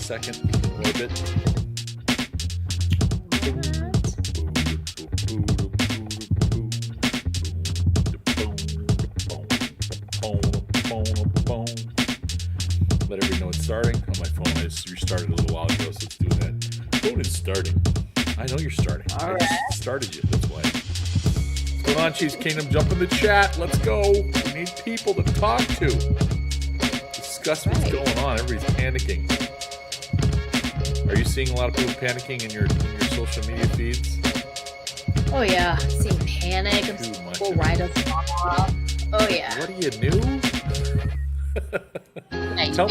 second orbit. Let everybody know it's starting. On my phone, I just restarted a little while ago, so it's doing that. Phone is starting. I know you're starting. All I right. just started you. That's why. What's going on, Cheese Kingdom? Jump in the chat. Let's go. We need people to talk to. Discuss what's going on. Everybody's panicking. Are you seeing a lot of people panicking in your social media feeds? Oh yeah, seeing panic and people write us off. Oh yeah. What are you new? Tell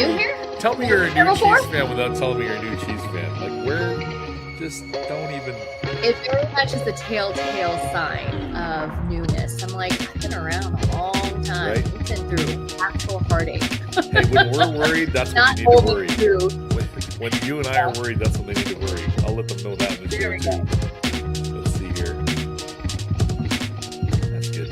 me you're a new Chiefs fan without telling me you're a new Chiefs fan. Like, where? Just don't even. It very much is the telltale sign of newness. I'm like, I've been around a long time. Right. We've been through actual heartache. Hey, when we're worried, that's when you need to worry. When you and I are worried, that's when they need to worry. I'll let them know that in the show too. Let's see here. That's good.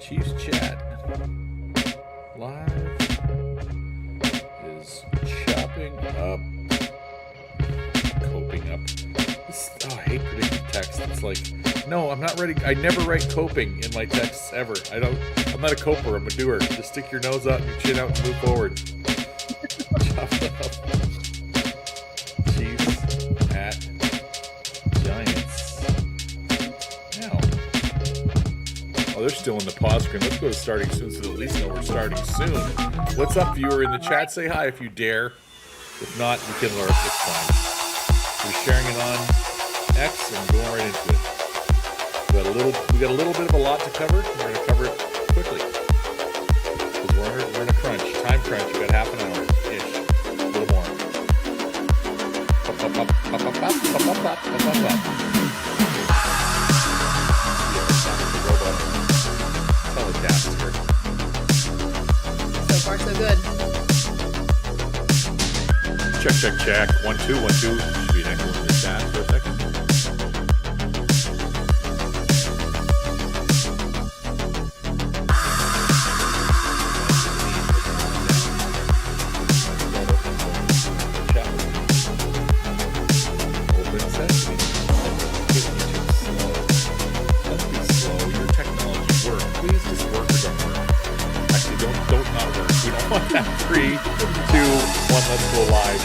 Chiefs chat live is chopping up, coping up. I hate predictive text. It's like, no, I'm not ready. I never write coping in my texts ever. I'm not a coper. I'm a doer. Just stick your nose out and your chin out and move forward. Chop it up. Chiefs at Giants. Now. Oh, they're still in the pause screen. Let's go to starting soon so at least know we're starting soon. What's up, viewer in the chat? Say hi if you dare. If not, you can lurk. It's fine. We're sharing it on X and going right into it. We got a little bit of a lot to cover. We're going to cover it quickly. Because we're in a crunch. Time crunch. We got half an hour-ish. A little more. So far, so good. Check. 1, 2, 1, 2. Should be an echo in the chat for a second. That 3, 2, 1, let's go live.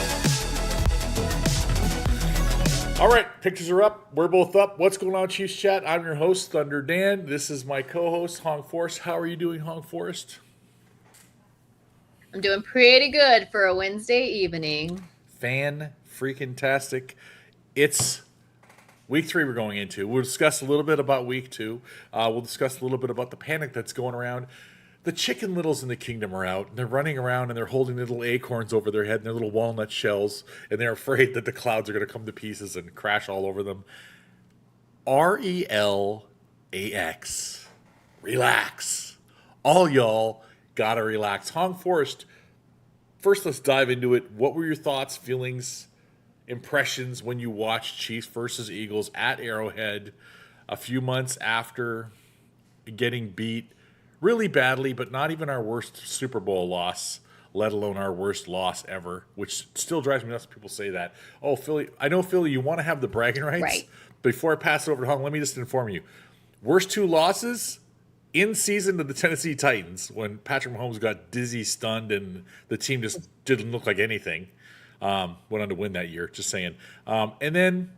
All right, pictures are up. We're both up. What's going on, Chiefs Chat? I'm your host, Thunder Dan. This is my co-host, Huong Forrest. How are you doing, Huong Forrest? I'm doing pretty good for a Wednesday evening. Fan-freaking-tastic. It's week 3 we're going into. We'll discuss a little bit about week 2. We'll discuss a little bit about the panic that's going around. The Chicken Littles in the kingdom are out, and they're running around, and they're holding little acorns over their head and their little walnut shells, and they're afraid that the clouds are going to come to pieces and crash all over them. RELAX. Relax. All y'all gotta relax. Huong Forrest, first let's dive into it. What were your thoughts, feelings, impressions when you watched Chiefs versus Eagles at Arrowhead a few months after getting beat really badly, but not even our worst Super Bowl loss, let alone our worst loss ever, which still drives me nuts when people say that. Oh, Philly, I know, Philly, you want to have the bragging rights. Right. Before I pass it over to Hong, let me just inform you. Worst 2 losses in season to the Tennessee Titans when Patrick Mahomes got dizzy, stunned, and the team just didn't look like anything. Went on to win that year, just saying. And then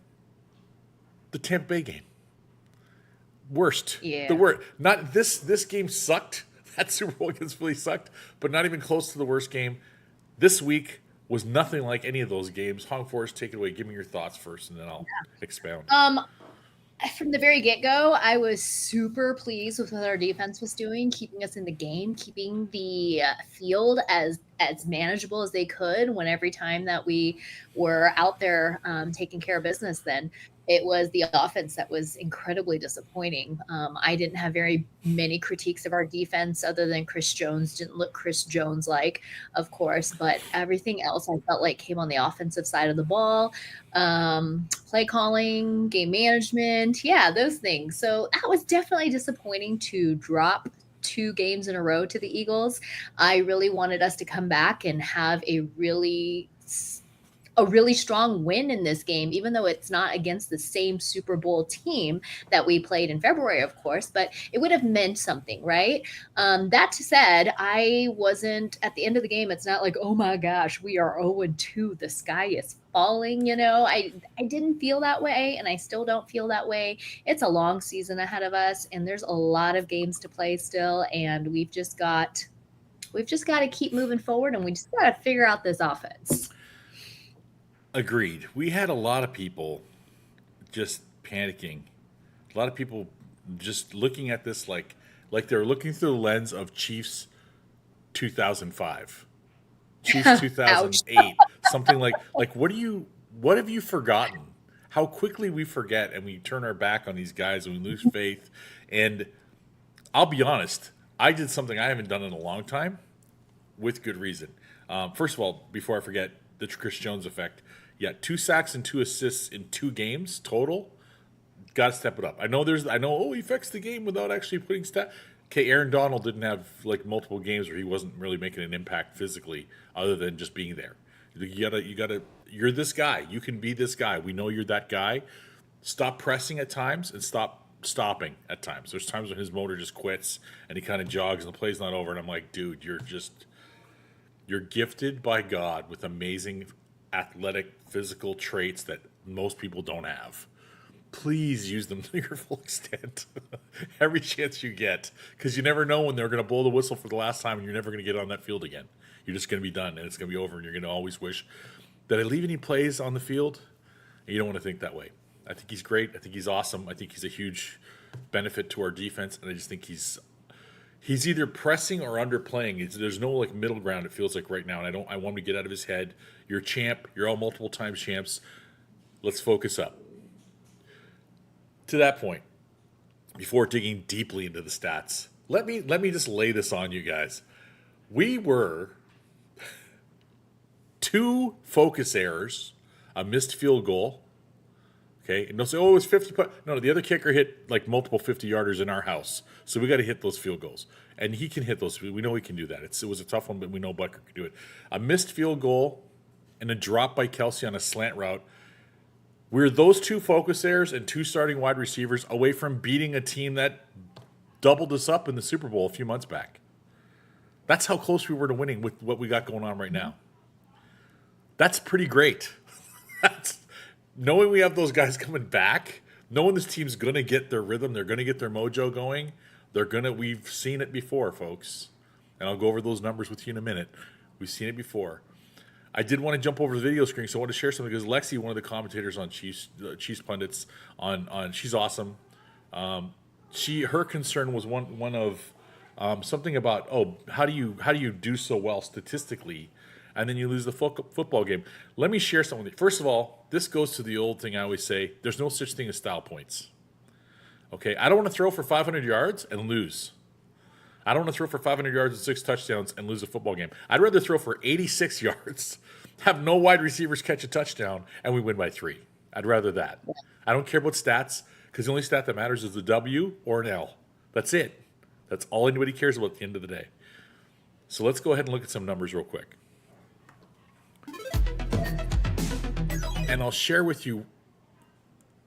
the Tampa Bay game. Worst. Yeah. The worst. Not this game sucked. That Super Bowl against Philly sucked, but not even close to the worst game. This week was nothing like any of those games. Huong Forrest, take it away. Give me your thoughts first, and then I'll expound. From the very get-go, I was super pleased with what our defense was doing, keeping us in the game, keeping the field as manageable as they could when every time that we were out there taking care of business then. It was the offense that was incredibly disappointing. I didn't have very many critiques of our defense other than Chris Jones didn't look Chris Jones-like, of course, but everything else I felt like came on the offensive side of the ball. Play calling, game management, yeah, those things. So that was definitely disappointing to drop 2 games in a row to the Eagles. I really wanted us to come back and have a really strong win in this game, even though it's not against the same Super Bowl team that we played in February, of course, but it would have meant something, right? That said, I wasn't at the end of the game. It's not like, oh my gosh, we are 0-2. The sky is falling, I didn't feel that way, and I still don't feel that way. It's a long season ahead of us, and there's a lot of games to play still, and we've just got to keep moving forward, and we just got to figure out this offense. Agreed. We had a lot of people just panicking. A lot of people just looking at this like they're looking through the lens of Chiefs 2005, Chiefs 2008, something like what have you forgotten? How quickly we forget and we turn our back on these guys and we lose faith. And I'll be honest, I did something I haven't done in a long time, with good reason. First of all, before I forget, the Chris Jones effect. Yeah, 2 sacks and 2 assists in 2 games total. Got to step it up. I know. He fixed the game without actually putting stat. Okay, Aaron Donald didn't have like multiple games where he wasn't really making an impact physically, other than just being there. You gotta. You're this guy. You can be this guy. We know you're that guy. Stop pressing at times and stop stopping at times. There's times when his motor just quits and he kind of jogs and the play's not over. And I'm like, dude, you're gifted by God with amazing athletic, physical traits that most people don't have. Please use them to your full extent every chance you get, because you never know when they're going to blow the whistle for the last time and you're never going to get on that field again. You're just going to be done and it's going to be over, and you're going to always wish that I leave any plays on the field. And you don't want to think that way. I think he's great. I think he's awesome. I think he's a huge benefit to our defense, and I just think he's either pressing or underplaying. There's no like middle ground, it feels like right now, and I want him to get out of his head. You're a champ. You're all multiple times champs. Let's focus up. To that point, before digging deeply into the stats, let me just lay this on you guys. We were 2 focus errors, a missed field goal. Okay, and don't say, oh, it was 50. No, the other kicker hit like multiple 50-yarders in our house. So we got to hit those field goals. And he can hit those. We know he can do that. It was a tough one, but we know Butker can do it. A missed field goal and a drop by Kelsey on a slant route. We're those 2 focus errors and 2 starting wide receivers away from beating a team that doubled us up in the Super Bowl a few months back. That's how close we were to winning with what we got going on right now. That's pretty great. Knowing we have those guys coming back, knowing this team's going to get their rhythm, they're going to get their mojo going, we've seen it before, folks. And I'll go over those numbers with you in a minute. We've seen it before. I did want to jump over the video screen, so I want to share something, because Lexi, one of the commentators on Chiefs Pundits, she's awesome. Her concern was one of something about, how do you do so well statistically, and then you lose the football game. Let me share something with you. First of all, this goes to the old thing I always say: there's no such thing as style points. Okay, I don't want to throw for 500 yards and lose. I don't want to throw for 500 yards and 6 touchdowns and lose a football game. I'd rather throw for 86 yards, have no wide receivers catch a touchdown, and we win by 3. I'd rather that. I don't care about stats, because the only stat that matters is the W or an L. That's it. That's all anybody cares about at the end of the day. So let's go ahead and look at some numbers real quick. And I'll share with you,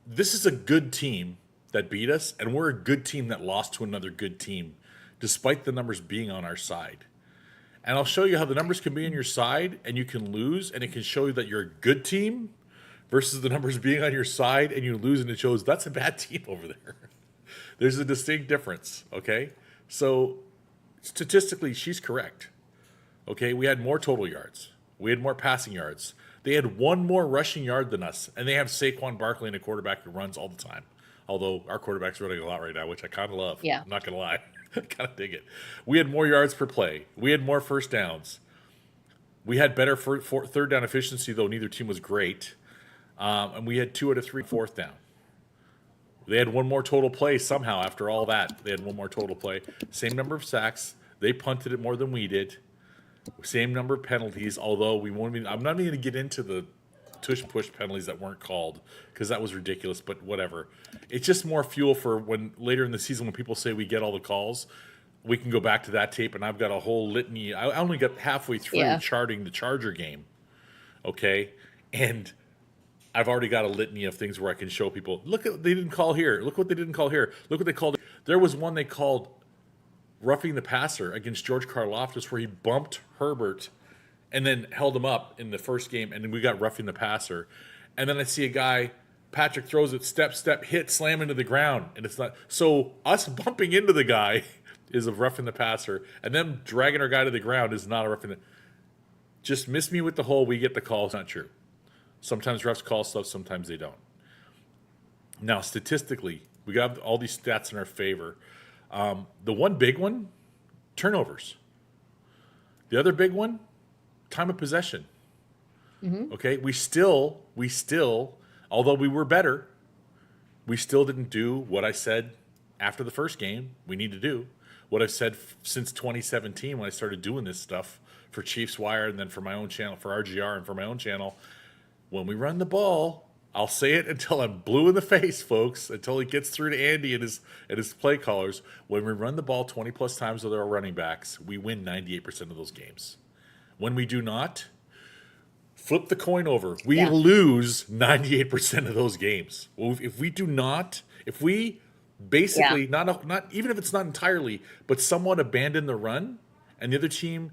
this is a good team that beat us, and we're a good team that lost to another good team, despite the numbers being on our side. And I'll show you how the numbers can be on your side and you can lose, and it can show you that you're a good team versus the numbers being on your side and you lose, and it shows that's a bad team over there. There's a distinct difference, okay? So statistically, she's correct. Okay, we had more total yards. We had more passing yards. They had 1 more rushing yard than us, and they have Saquon Barkley and a quarterback who runs all the time. Although our quarterback's running a lot right now, which I kind of love. Yeah. I'm not going to lie. I kind of dig it. We had more yards per play. We had more first downs. We had better third down efficiency, though neither team was great. And we had 2 out of 3 fourth down. They had 1 more total play somehow after all that. They had 1 more total play. Same number of sacks. They punted it more than we did. Same number of penalties, although I'm not even going to get into the tush-push penalties that weren't called, because that was ridiculous, but whatever. It's just more fuel for when later in the season when people say we get all the calls. we can go back to that tape, and I've got a whole litany. I only got halfway through charting the Charger game, okay? And I've already got a litany of things where I can show people, look at what they didn't call here. Look what they didn't call here. Look what they called. There was one they called roughing the passer against George Karlaftis where he bumped Herbert and then held him up in the first game, and then we got roughing the passer. And then I see a guy, Patrick throws it, step, hit, slam into the ground, and it's not. So us bumping into the guy is a roughing the passer, and them dragging our guy to the ground is not a roughing the. Just miss me with the hole, we get the call. It's not true. Sometimes refs call stuff, sometimes they don't. Now, statistically, we got all these stats in our favor. The one big one, turnovers. The other big one, time of possession. Okay, we still, although we were better, we still didn't do what I said after the first game we need to do. What I've said since 2017 when I started doing this stuff for Chiefs Wire and then for my own channel, for RGR and for my own channel. When we run the ball, I'll say it until I'm blue in the face, folks, until it gets through to Andy and his play callers. When we run the ball 20 plus times with our running backs, we win 98% of those games. When we do not, flip the coin over. We lose 98% of those games. Well, if we do not, if we basically not even if it's not entirely, but somewhat abandon the run, and the other team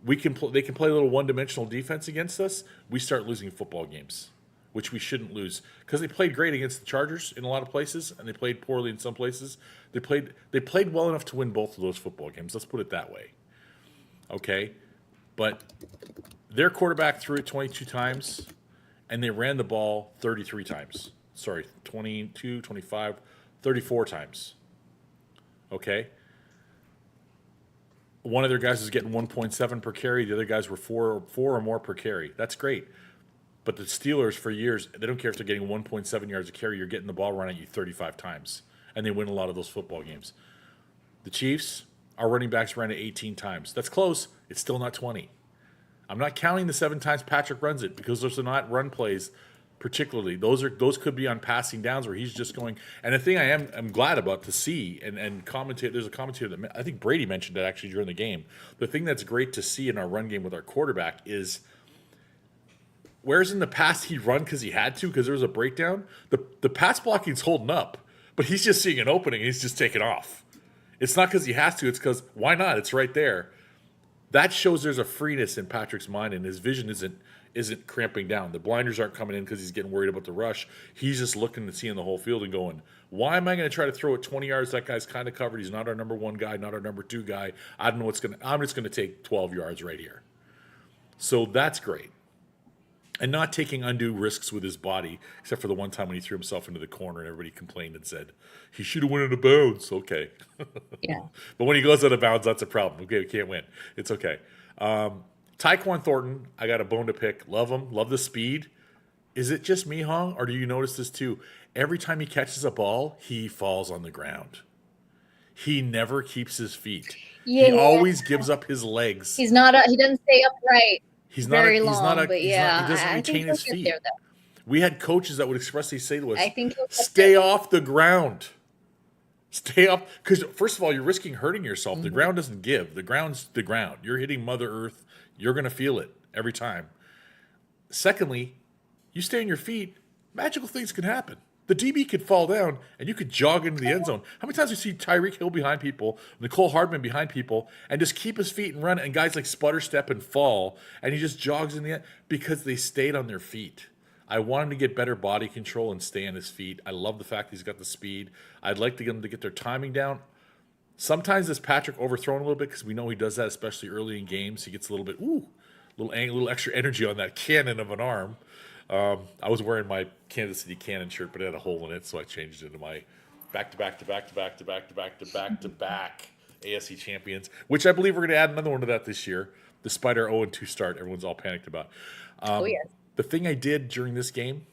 they can play a little one-dimensional defense against us, we start losing football games, which we shouldn't lose because they played great against the Chargers in a lot of places, and they played poorly in some places. They played well enough to win both of those football games. Let's put it that way. Okay, but their quarterback threw it 22 times, and they ran the ball 33 times. Sorry, 22, 25, 34 times. Okay? One of their guys was getting 1.7 per carry. The other guys were four or more per carry. That's great. But the Steelers, for years, they don't care if they're getting 1.7 yards a carry. You're getting the ball run at you 35 times. And they win a lot of those football games. The Chiefs, our running backs ran it 18 times. That's close. It's still not 20. I'm not counting the 7 times Patrick runs it because those are not run plays particularly. Those could be on passing downs where he's just going. And the thing I'm glad about to see and commentate. There's a commentator that I think Brady mentioned it actually during the game. The thing that's great to see in our run game with our quarterback is whereas in the past he run because he had to because there was a breakdown. The pass blocking's holding up, but he's just seeing an opening and he's just taking off. It's not because he has to. It's because why not? It's right there. That shows there's a freeness in Patrick's mind and his vision isn't cramping down. The blinders aren't coming in because he's getting worried about the rush. He's just looking and seeing the whole field and going, why am I going to try to throw it 20 yards? That guy's kind of covered. He's not our number 1 guy, not our number 2 guy. I don't know I'm just going to take 12 yards right here. So that's great. And not taking undue risks with his body, except for the one time when he threw himself into the corner and everybody complained and said, he should have went out of bounds. Okay. Yeah. But when he goes out of bounds, that's a problem. Okay, we can't win. It's okay. Tyquan Thornton, I got a bone to pick. Love him. Love the speed. Is it just me, Hong, or do you notice this too? Every time he catches a ball, he falls on the ground. He never keeps his feet. Yeah. He always gives up his legs. He doesn't stay upright. He doesn't retain his feet. There, we had coaches that would expressly say to us, stay off the ground. Stay up. Because, first of all, you're risking hurting yourself. Mm-hmm. The ground doesn't give. The ground's the ground. You're hitting Mother Earth. You're going to feel it every time. Secondly, you stay on your feet, magical things can happen. The DB could fall down, and you could jog into the end zone. How many times do you see Tyreek Hill behind people, Nicole Hardman behind people, and just keep his feet and run, and guys like sputter step and fall, and he just jogs in the end because they stayed on their feet. I want him to get better body control and stay on his feet. I love the fact he's got the speed. I'd like to get them to get their timing down. Sometimes is Patrick overthrown a little bit because we know he does that, especially early in games. He gets a little bit, little extra energy on that cannon of an arm. I was wearing my Kansas City Cannon shirt, but it had a hole in it, so I changed it to my back-to-back AFC champions, which I believe we're going to add another one to that this year, despite our 0-2 start everyone's all panicked about. Yes. The thing I did during this game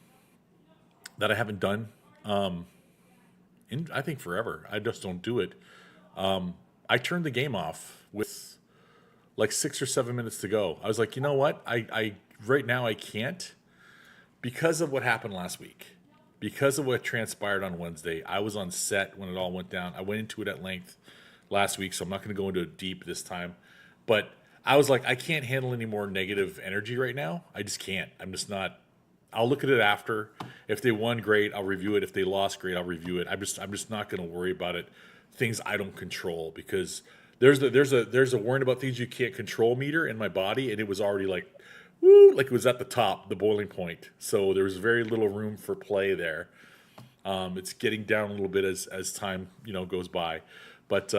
that I haven't done in, I think, forever, I just don't do it, I turned the game off with like 6 or 7 minutes to go. I was like, you know what? I right now I can't. Because of what happened last week, because of what transpired on Wednesday, I was on set when it all went down. I went into it at length last week, so I'm not going to go into it deep this time. But I was like, I can't handle any more negative energy right now. I just can't. I'm just not. I'll look at it after. If they won, great. I'll review it. If they lost, great. I'll review it. I'm just not going to worry about it. Things I don't control, because there's a worrying about things you can't control meter in my body, and it was already like, woo, like it was at the top, the boiling point. So there was very little room for play there. It's getting down a little bit as time goes by, but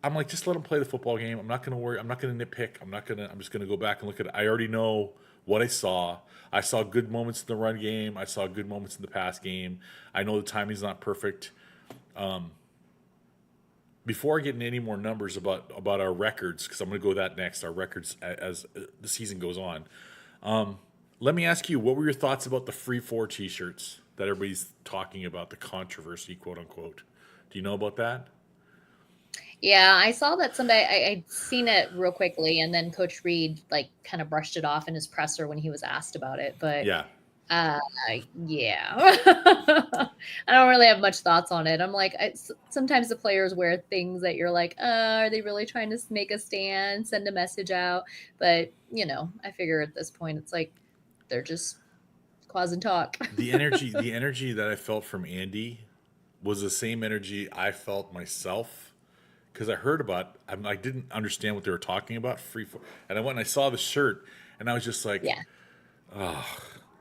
I'm like, just let them play the football game. I'm not going to worry. I'm not going to nitpick. I'm just going to go back and look at it. I already know what I saw. I saw good moments in the run game. I saw good moments in the pass game. I know the timing's not perfect. Before I get into any more numbers about our records, because I'm going to go that next, our records as the season goes on. Let me ask you, what were your thoughts about the free 4 T-shirts that everybody's talking about, the controversy, quote unquote? Do you know about that? Yeah, I saw that Sunday. I'd seen it real quickly, and then Coach Reed kind of brushed it off in his presser when he was asked about it. But Yeah. yeah, I don't really have much thoughts on it. I'm like, sometimes the players wear things that you're like, are they really trying to make a stand, send a message out? But I figure at this point, it's like they're just causing talk. the energy that I felt from Andy was the same energy I felt myself, because I heard about. I didn't understand what they were talking about. And I went and I saw the shirt, and I was just like, Yeah,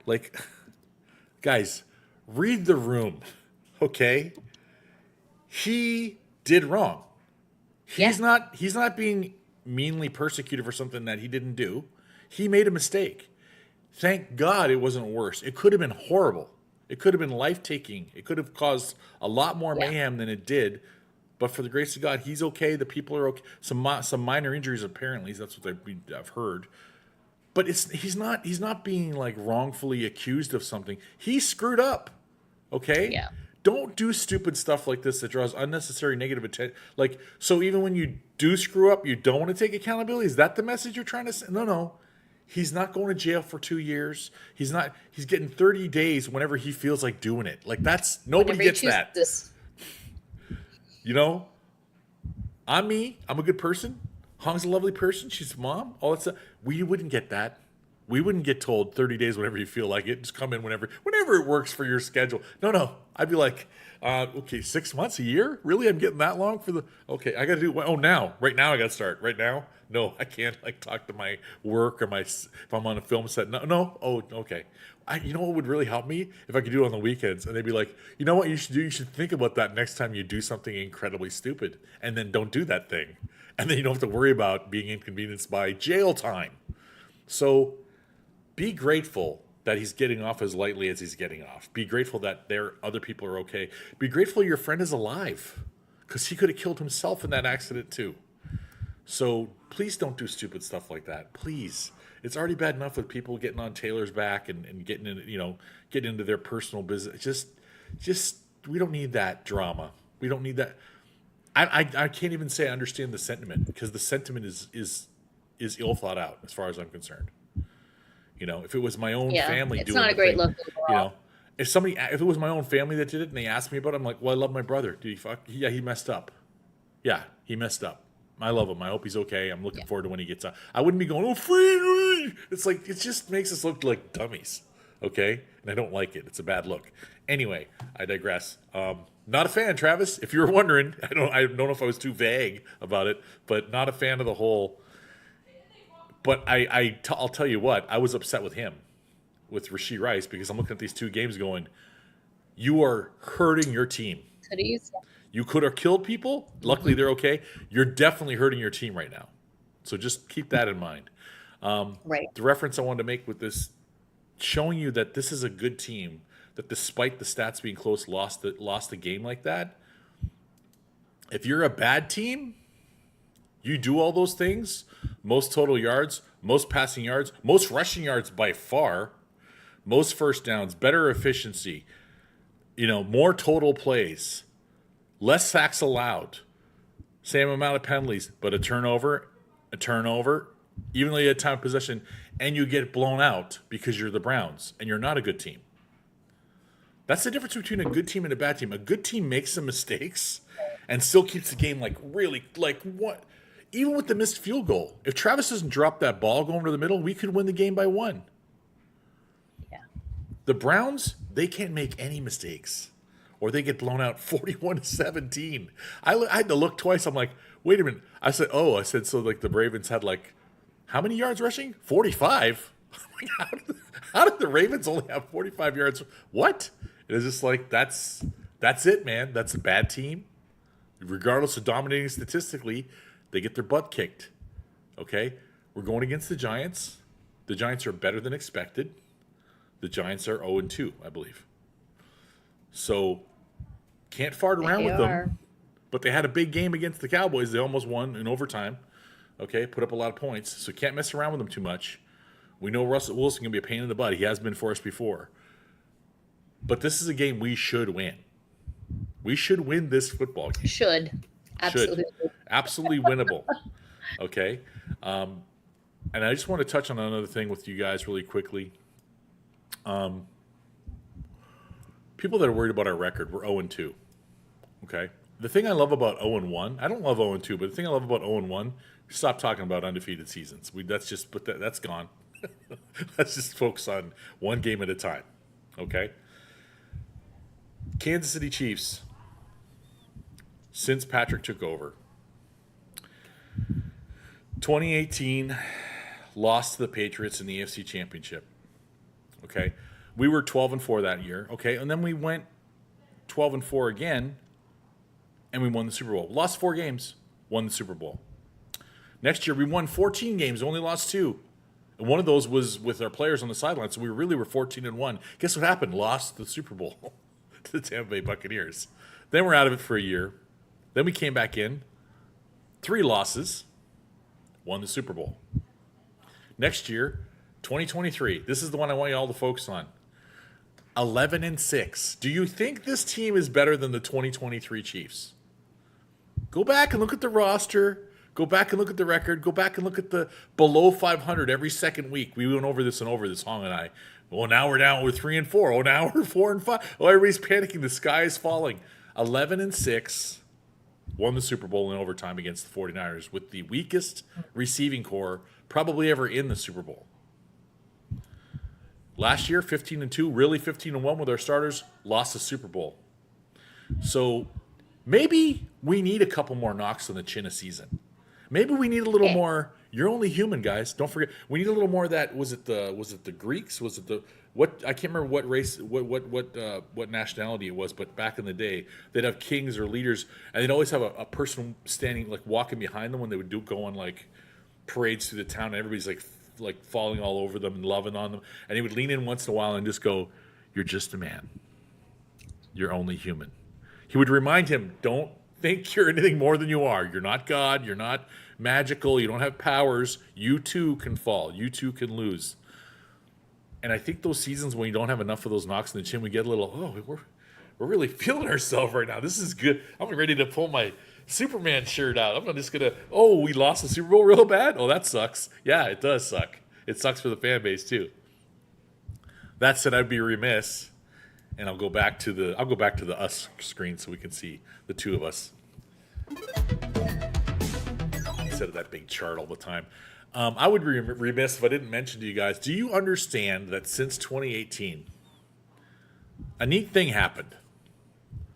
like, guys, read the room, okay? He did wrong. He's yeah, not being meanly persecuted for something that he didn't do. He made a mistake. Thank God it wasn't worse. It could have been horrible. It could have been life-taking. It could have caused a lot more yeah. mayhem than it did. But for the grace of God, he's okay. The people are okay. Some minor injuries apparently. That's what I've heard. But he's not being like wrongfully accused of something. He screwed up. Okay? Yeah. Don't do stupid stuff like this that draws unnecessary negative attention. Like, so even when you do screw up, you don't want to take accountability? Is that the message you're trying to send? No. He's not going to jail for 2 years. He's getting 30 days whenever he feels like doing it. Like, nobody gets that. I'm me. I'm a good person. Hong's a lovely person. She's a mom. All that stuff. We wouldn't get that. We wouldn't get told 30 days whenever you feel like it. Just come in whenever it works for your schedule. No. I'd be like, okay, 6 months, a year? Really? I'm getting that long for okay, I got to do, now. Right now I got to start. Right now? No, I can't talk to my work or if I'm on a film set. No. Oh, okay. You know what would really help me? If I could do it on the weekends. And they'd be like, you know what you should do? You should think about that next time you do something incredibly stupid. And then don't do that thing. And then you don't have to worry about being inconvenienced by jail time. So be grateful that he's getting off as lightly as he's getting off. Be grateful that other people are okay. Be grateful your friend is alive, because he could have killed himself in that accident too. So please don't do stupid stuff like that. Please. It's already bad enough with people getting on Taylor's back and getting into their personal business. Just we don't need that drama. We don't need that. I can't even say I understand the sentiment, because the sentiment is ill thought out as far as I'm concerned. If it was my own family it's doing not a the great thing, look overall. if it was my own family that did it and they asked me about it, I'm like, well, I love my brother. Did he fuck? Yeah, he messed up. Yeah, he messed up. I love him. I hope he's okay. I'm looking forward to when he gets out. I wouldn't be going, oh, free. It's like, it just makes us look like dummies. Okay? And I don't like it. It's a bad look. Anyway, I digress. Not a fan, Travis. If you were wondering, I don't know if I was too vague about it, but not a fan of the whole. But I'll tell you what, I was upset with him, with Rashee Rice, because I'm looking at these two games going, you are hurting your team. You could have killed people. Luckily, they're okay. You're definitely hurting your team right now. So just keep that in mind. Right. The reference I wanted to make with this, showing you that this is a good team, that despite the stats being close, lost the game like that. If you're a bad team, you do all those things, most total yards, most passing yards, most rushing yards by far, most first downs, better efficiency, more total plays, less sacks allowed, same amount of penalties, but a turnover, even though you had time of possession, and you get blown out because you're the Browns and you're not a good team. That's the difference between a good team and a bad team. A good team makes some mistakes and still keeps the game like really like what. Even with the missed field goal, if Travis doesn't drop that ball going to the middle, we could win the game by 1. Yeah. The Browns, they can't make any mistakes, or they get blown out 41-17. I had to look twice. I'm like, wait a minute. I said, so like the Ravens had like how many yards rushing? 45. How did the Ravens only have 45 yards? What? It was just like that's it, man. That's a bad team. Regardless of dominating statistically, they get their butt kicked. Okay? We're going against the Giants. The Giants are better than expected. The Giants are 0-2, I believe. So can't fart around with them. But they had a big game against the Cowboys. They almost won in overtime. Okay, put up a lot of points. So can't mess around with them too much. We know Russell Wilson can be a pain in the butt. He has been for us before. But this is a game we should win. We should win this football game. Should. Absolutely. Absolutely winnable. Okay. And I just want to touch on another thing with you guys really quickly. People that are worried about our record, we're 0-2. Okay. The thing I love about 0-1, I don't love 0-2, but the thing I love about 0-1, we stop talking about undefeated seasons. That's gone. Let's just focus on one game at a time. Okay. Kansas City Chiefs, since Patrick took over, 2018 lost to the Patriots in the AFC Championship. Okay. We were 12-4 that year. Okay. And then we went 12-4 again, and we won the Super Bowl. Lost 4 games, won the Super Bowl. Next year, we won 14 games, only lost 2. And one of those was with our players on the sideline, so we really were 14-1. Guess what happened? Lost the Super Bowl to the Tampa Bay Buccaneers. Then we're out of it for a year. Then we came back in, 3 losses, won the Super Bowl. Next year, 2023, this is the one I want you all to focus on. 11-6. Do you think this team is better than the 2023 Chiefs? Go back and look at the roster. Go back and look at the record. Go back and look at the below 500 every second week. We went over this, Hong and I. Well, now we're down. We're 3-4. Oh, now we're 4-5. Oh, everybody's panicking. The sky is falling. 11-6. Won the Super Bowl in overtime against the 49ers with the weakest receiving core probably ever in the Super Bowl. Last year, 15-2, really 15-1 with our starters, lost the Super Bowl. So maybe we need a couple more knocks on the chin a season. Maybe we need a little more. You're only human, guys. Don't forget. We need a little more of that. Was it the Greeks? Was it the what? I can't remember what race, what nationality it was. But back in the day, they'd have kings or leaders, and they'd always have a person standing, like walking behind them when they would go on like parades through the town, and everybody's like falling all over them and loving on them. And he would lean in once in a while and just go, "You're just a man. You're only human." He would remind him, "Don't think you're anything more than you are. You're not God. You're not magical. You don't have powers. You too can fall. You too can lose." And I think those seasons when you don't have enough of those knocks in the chin, we get a little, we're really feeling ourselves right now. This is good. I'm ready to pull my Superman shirt out. I'm just going to, we lost the Super Bowl real bad? Oh, that sucks. Yeah, it does suck. It sucks for the fan base too. That said, I'd be remiss, and I'll go back to the us screen so we can see the two of us instead of that big chart all the time. I would be remiss if I didn't mention to you guys, do you understand that since 2018, a neat thing happened?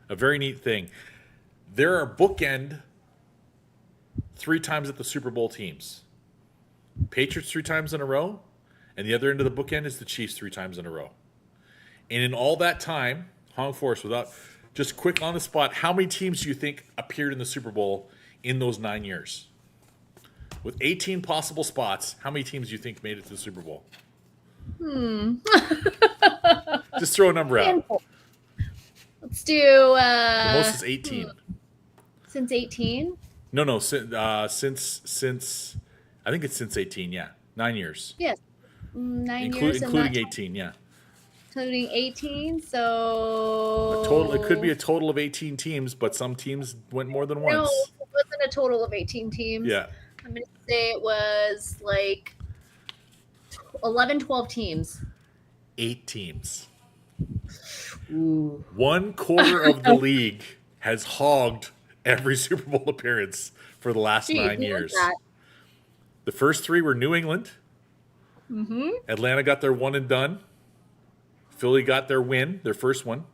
A very neat thing. There are bookend 3 times at the Super Bowl teams. Patriots 3 times in a row, and the other end of the bookend is the Chiefs 3 times in a row. And in all that time, Huong Forest, without just quick on the spot, how many teams do you think appeared in the Super Bowl in those 9 years? With 18 possible spots, how many teams do you think made it to the Super Bowl? Just throw a number out. Let's do. The most is 18. Since 18? No. Since I think it's since 18. Yeah, 9 years. Yes, 9 years, including 18. Yeah. Including 18, so It could be a total of 18 teams, but some teams went more than once. No, it wasn't a total of 18 teams. Yeah. I'm going to say it was like 11, 12 teams. 8 teams. Ooh. 1/4 of the league has hogged every Super Bowl appearance for the last Gee, 9 who was years. that? The first 3 were New England. Mm-hmm. Atlanta got their one and done. Philly got their win, their first one.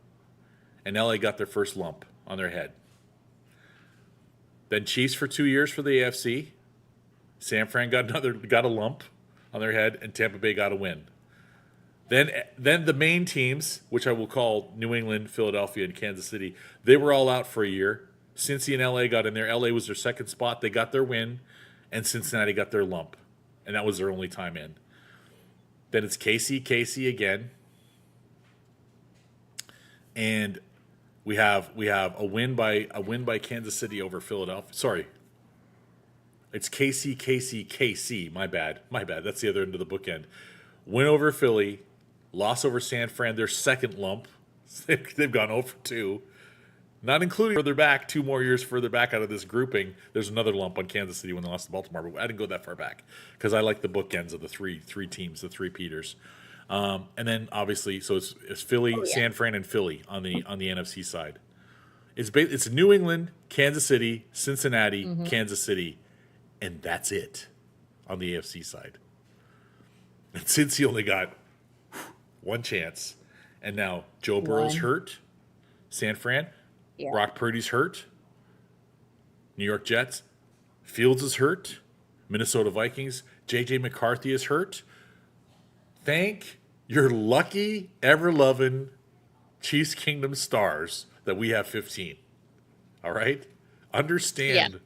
And LA got their first lump on their head. Then Chiefs for 2 years for the AFC. San Fran got a lump on their head, and Tampa Bay got a win. Then the main teams, which I will call New England, Philadelphia, and Kansas City, they were all out for a year. Cincy and LA got in there. LA was their second spot. They got their win, and Cincinnati got their lump, and that was their only time in. Then it's KC again, and we have a win by Kansas City over Philadelphia. Sorry, it's KC. My bad. That's the other end of the bookend. Win over Philly, loss over San Fran, their second lump. They've gone 0 for 2. Not including further back, 2 more years further back out of this grouping. There's another lump on Kansas City when they lost to Baltimore, but I didn't go that far back because I like the bookends of the three teams, the three Peters. And then obviously, so it's Philly, San Fran, and Philly on the NFC side. It's New England, Kansas City, Cincinnati, Kansas City, and that's it on the AFC side. And since he only got one chance, and now Joe Burrow's hurt, San Fran, Brock Purdy's hurt, New York Jets, Fields is hurt, Minnesota Vikings, J.J. McCarthy is hurt. Thank your lucky, ever-loving Chiefs Kingdom stars that we have 15. All right? Understand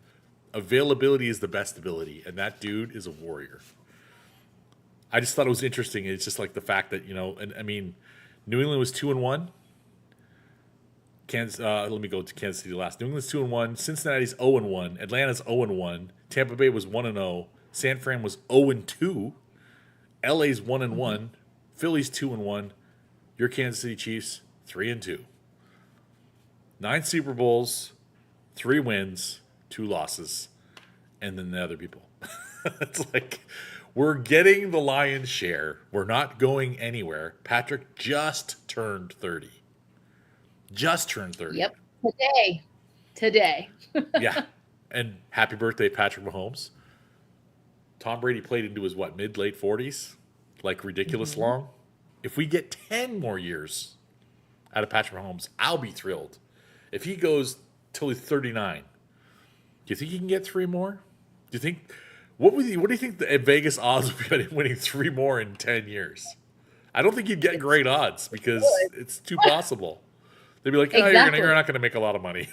availability is the best ability, and that dude is a warrior. I just thought it was interesting. It's just like the fact that, and I mean, New England was 2-1. Let me go to Kansas City last. New England's 2-1. Cincinnati's 0-1. Atlanta's 0-1. Tampa Bay was 1-0. San Fran was 0-2. LA's 1-1. Philly's 2-1. Your Kansas City Chiefs 3-2. 9 Super Bowls, 3 wins, 2 losses, and then the other people. It's like we're getting the lion's share. We're not going anywhere. Patrick just turned 30. Just turned 30. Yep. Today. Yeah. And happy birthday, Patrick Mahomes. Tom Brady played into his, mid-late 40s? Like ridiculous long? If we get 10 more years out of Patrick Mahomes, I'll be thrilled. If he goes till he's 39, do you think he can get 3 more? Do you think... What do you think the Vegas odds would be on winning 3 more in 10 years? I don't think you'd get great odds because it's too possible. They'd be like, oh, Exactly. you're not going to make a lot of money.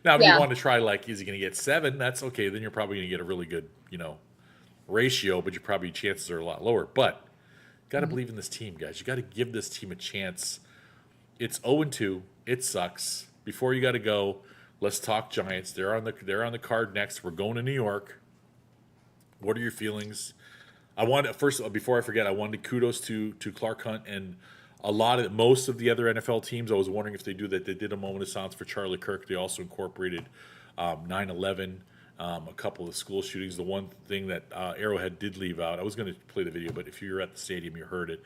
Now, if you want to try, is he going to get 7? That's okay. Then you're probably going to get a really good, ratio, but your probably chances are a lot lower. But got to believe in this team, guys. You got to give this team a chance. It's 0-2. It sucks. Before you got to go, let's talk Giants. They're on the card next. We're going to New York. What are your feelings? Before I forget, I wanted kudos to Clark Hunt and most of the other NFL teams. I was wondering if they do that. They did a moment of silence for Charlie Kirk. They also incorporated 9/11, a couple of school shootings. The one thing that Arrowhead did leave out, I was going to play the video, but if you were at the stadium, you heard it.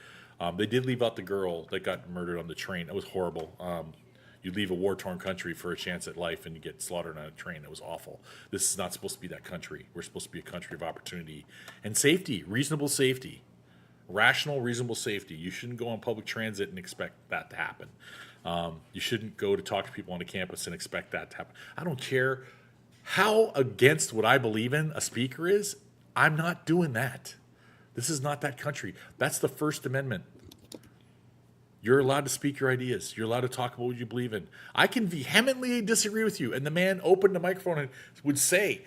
They did leave out the girl that got murdered on the train. That was horrible. You leave a war-torn country for a chance at life and you get slaughtered on a train. It was awful. This is not supposed to be that country. We're supposed to be a country of opportunity and safety, reasonable safety, rational, reasonable safety. You shouldn't go on public transit and expect that to happen. You shouldn't go to talk to people on the campus and expect that to happen. I don't care how against what I believe in a speaker is. I'm not doing that. This is not that country. That's the First Amendment. You're allowed to speak your ideas. You're allowed to talk about what you believe in. I can vehemently disagree with you. And the man opened the microphone and would say,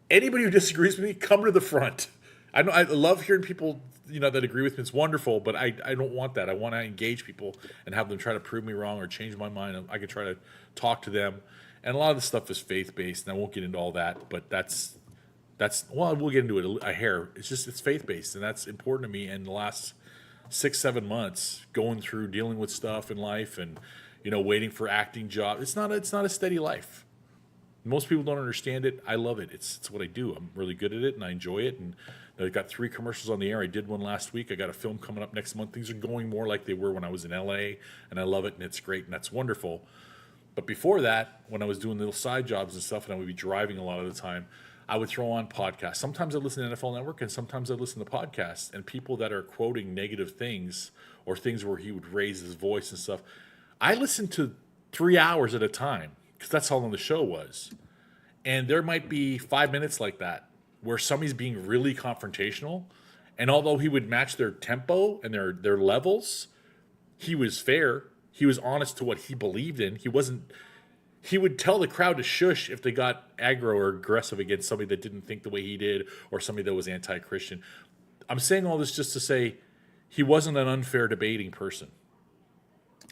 anybody who disagrees with me, come to the front. I love hearing people, that agree with me. It's wonderful, but I don't want that. I want to engage people and have them try to prove me wrong or change my mind. I can try to talk to them. And a lot of the stuff is faith-based, and I won't get into all that, but we'll get into it a hair. It's faith-based, and that's important to me. And the last 6-7 months going through dealing with stuff in life and waiting for acting job, it's not a steady life. Most people don't understand it. I love it. It's what I do. I'm really good at it and I enjoy it. And I've got 3 commercials on the air. I did one last week. I got a film coming up next month. Things are going more like they were when I was in LA, and I love it and it's great and that's wonderful. But before that, when I was doing little side jobs and stuff, and I would be driving a lot of the time, I would throw on podcasts. Sometimes I listen to NFL Network, and sometimes I listen to podcasts. And people that are quoting negative things or things where he would raise his voice and stuff, I listened to 3 hours at a time because that's how long the show was. And there might be 5 minutes like that where somebody's being really confrontational. And although he would match their tempo and their levels, he was fair. He was honest to what he believed in. He would tell the crowd to shush if they got aggro or aggressive against somebody that didn't think the way he did or somebody that was anti-Christian. I'm saying all this just to say he wasn't an unfair debating person.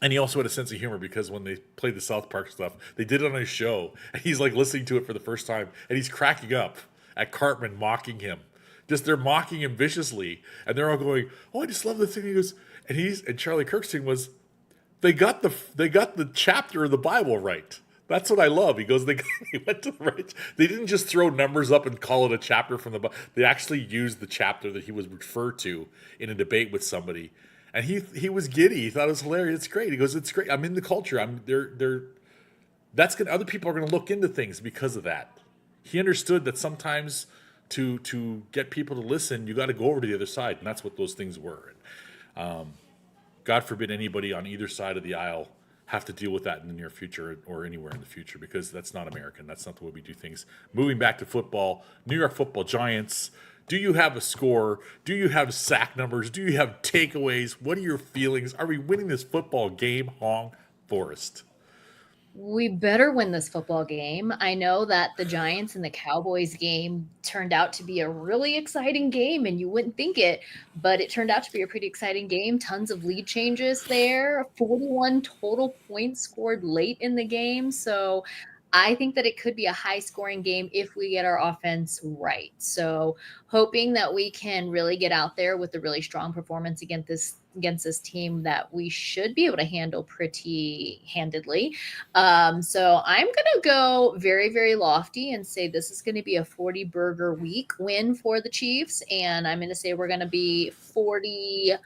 And he also had a sense of humor because when they played the South Park stuff, they did it on his show. And he's like listening to it for the first time. And he's cracking up at Cartman mocking him. Just they're mocking him viciously. And they're all going, oh, I just love the thing. He goes, and Charlie Kirk's thing was, they got the chapter of the Bible right. That's what I love. He goes, they went to the right. They didn't just throw numbers up and call it a chapter from the Bible. They actually used the chapter that he was referred to in a debate with somebody. And he was giddy. He thought it was hilarious. It's great. He goes, it's great. I'm in the culture. Other people are going to look into things because of that. He understood that sometimes to get people to listen, you got to go over to the other side, and that's what those things were. God forbid anybody on either side of the aisle have to deal with that in the near future or anywhere in the future, because that's not American. That's not the way we do things. Moving back to football, New York Football Giants. Do you have a score? Do you have sack numbers? Do you have takeaways? What are your feelings? Are we winning this football game, Huong Forest? We better win this football game. I know that the Giants and the Cowboys game turned out to be a really exciting game, and you wouldn't think it, but it turned out to be a pretty exciting game. Tons of lead changes there, 41 total points scored late in the game. So I think that it could be a high scoring game if we get our offense right. So hoping that we can really get out there with a really strong performance against this team that we should be able to handle pretty handedly. So I'm going to go very, very lofty and say this is going to be a 40 burger week win for the Chiefs. And I'm going to say we're going to be 41.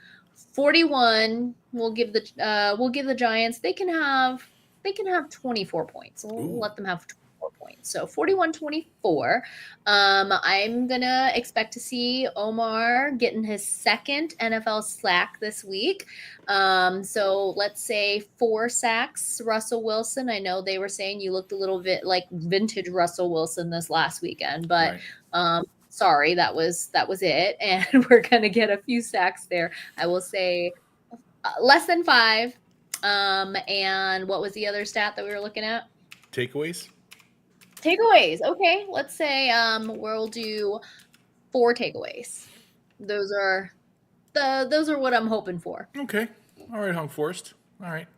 We'll give the Giants, they can have 24 points. We'll let them have 24 points. So 41-24. I'm going to expect to see Omar getting his second NFL sack this week. So let's say 4 sacks, Russell Wilson. I know they were saying you looked a little bit like vintage Russell Wilson this last weekend, but right. Sorry, that was it. And we're going to get a few sacks there. I will say less than 5. And what was the other stat that we were looking at? Takeaways. Okay. Let's say we'll do 4 takeaways. Those are what I'm hoping for. Okay. All right, Huong Forest. All right.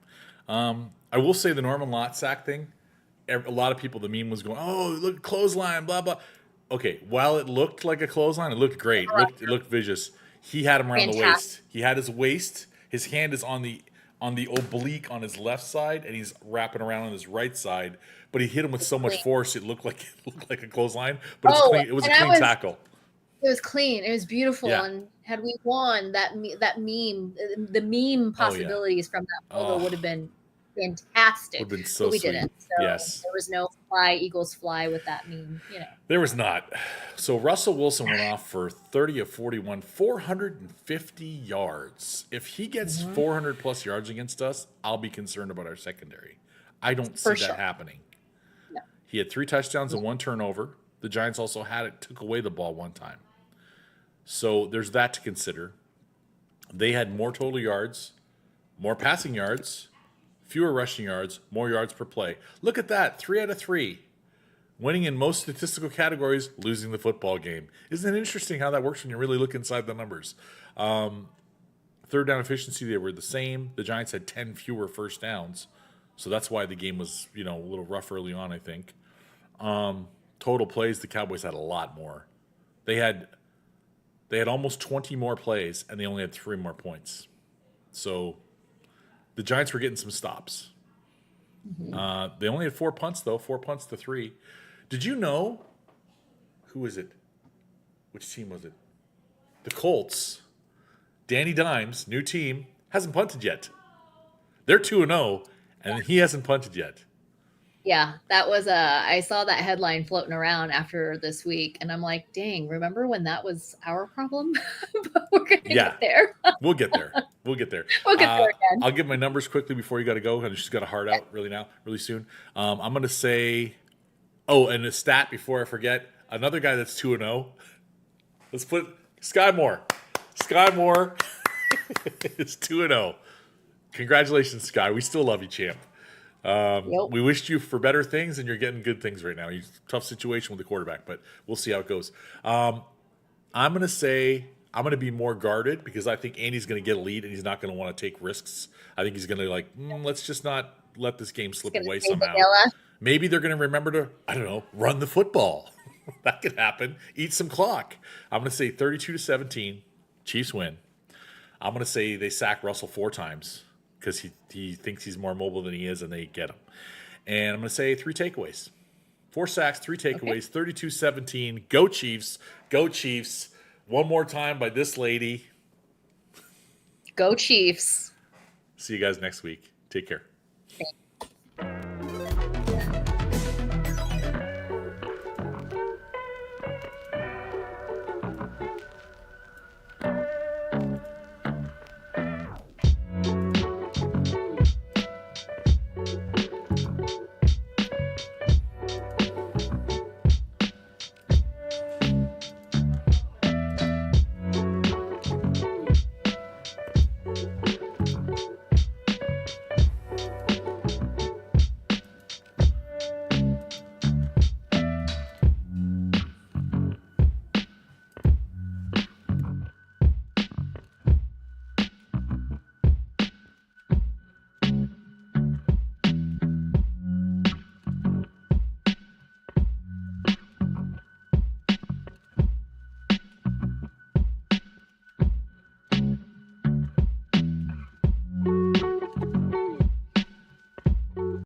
I will say the Norman Lott sack thing. A lot of people, the meme was going, oh, look, clothesline, blah, blah. Okay, while it looked like a clothesline, it looked great. It looked vicious. He had him around the waist. He had his waist. His hand is on the oblique on his left side, and he's wrapping around on his right side. But he hit him with so much force, it looked like a clothesline. But it's clean. It was a clean tackle. It was clean. It was beautiful. Yeah. And had we won, the meme possibilities from that photo would have been fantastic. Would have been so but we sweet. Didn't. So yes. There was no Eagles fly with that meme. There was not. So Russell Wilson went off for 30 of 41, 450 yards. If he gets 400 plus yards against us, I'll be concerned about our secondary. I don't see that happening. No. He had 3 touchdowns and 1 turnover. The Giants also took away the ball 1 time. So there's that to consider. They had more total yards, more passing yards, fewer rushing yards, more yards per play. Look at that, 3 out of 3. Winning in most statistical categories, losing the football game. Isn't it interesting how that works when you really look inside the numbers? Third down efficiency, they were the same. The Giants had 10 fewer first downs. So that's why the game was, a little rough early on, I think. Total plays, the Cowboys had a lot more. They had almost 20 more plays, and they only had 3 more points. So the Giants were getting some stops. Mm-hmm. They only had 4 punts, though. 4 punts to 3. Did you know? Who is it? Which team was it? The Colts. Danny Dimes, new team, hasn't punted yet. They're 2-0, and he hasn't punted yet. Yeah, that was I saw that headline floating around after this week, and I'm like, dang, remember when that was our problem? But we're gonna Yeah, get there. we'll get there. We'll get there. We'll get there again. I'll give my numbers quickly before you got to go. And she's got a heart out really now, really soon. I'm going to say, oh, and a stat before I forget, another guy that's 2-0. Let's put Sky Moore. Sky Moore is 2-0. Congratulations, Sky. We still love you, champ. Yep. We wished you for better things, and you're getting good things right now. Tough situation with the quarterback, but we'll see how it goes. I'm going to say I'm going to be more guarded because I think Andy's going to get a lead, and he's not going to want to take risks. I think he's going to let's just not let this game slip Gonna away say somehow. vanilla. Maybe they're going to remember to, I don't know, run the football. That could happen. Eat some clock. I'm going to say 32-17. Chiefs win. I'm going to say they sack Russell 4 times because he thinks he's more mobile than he is, and they get him. And I'm going to say 3 takeaways. 4 sacks, 3 takeaways, 32-17. Go Chiefs. Go Chiefs. One more time by this lady. Go Chiefs. See you guys next week. Take care.